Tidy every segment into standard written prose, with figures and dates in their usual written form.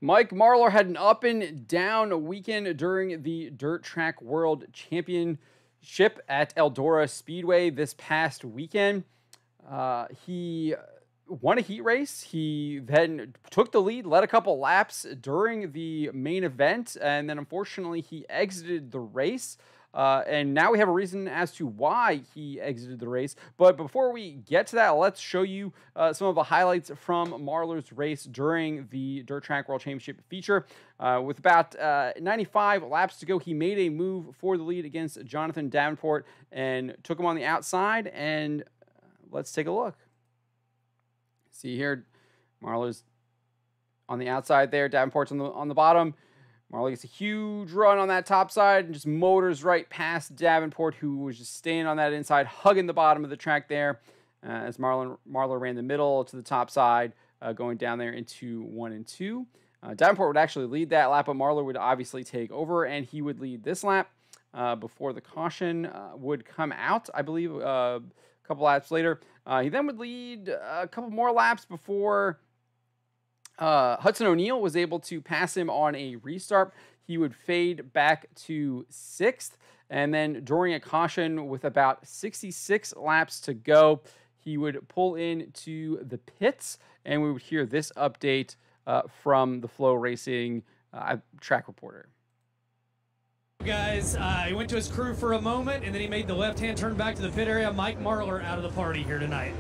Mike Marlar had an up and down weekend during the Dirt Track World Championship at Eldora Speedway this past weekend. He won a heat race. He then took the lead, led a couple laps during the main event, and then unfortunately he exited the race. And now we have a reason as to why he exited the race. But before we get to that, let's show you some of the highlights from Marlar's race during the Dirt Track World Championship feature. With about 95 laps to go, he made a move for the lead against Jonathan Davenport and took him on the outside. And let's take a look. See here, Marlar's on the outside there. Davenport's on the bottom. Marlar gets a huge run on that top side and just motors right past Davenport, who was just staying on that inside, hugging the bottom of the track there, as Marlar ran the middle to the top side, going down there into 1 and 2. Davenport would actually lead that lap, but Marlar would obviously take over, and he would lead this lap before the caution would come out, I believe, a couple laps later. He then would lead a couple more laps before Hudson O'Neal was able to pass him on a restart. He would fade back to 6th, and then during a caution with about 66 laps to go, he would pull into the pits, and we would hear this update from the Flow Racing track reporter. Guys, he went to his crew for a moment, and then he made the left-hand turn back to the pit area. Mike Marlar out of the party here tonight.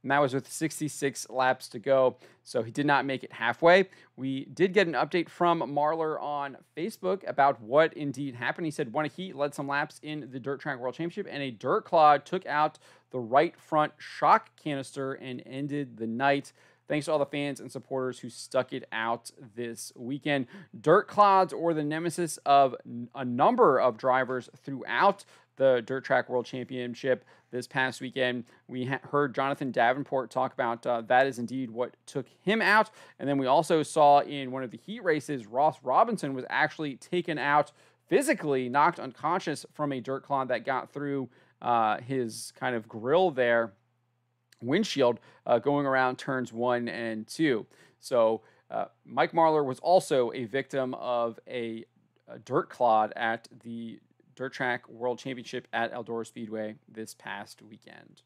And that was with 66 laps to go, so he did not make it halfway. We did get an update from Marlar on Facebook about what indeed happened. He said won a heat, led some laps in the Dirt Track World Championship, and a dirt clod took out the right front shock canister and ended the night. Thanks to all the fans and supporters who stuck it out this weekend. Dirt clods or the nemesis of a number of drivers throughout the Dirt Track World Championship this past weekend. We heard Jonathan Davenport talk about that is indeed what took him out. And then we also saw in one of the heat races, Ross Robinson was actually taken out physically, knocked unconscious from a dirt clod that got through his kind of grill there, windshield, going around turns 1 and 2. So Mike Marlar was also a victim of a dirt clod at the Dirt Track World Championship at Eldora Speedway this past weekend.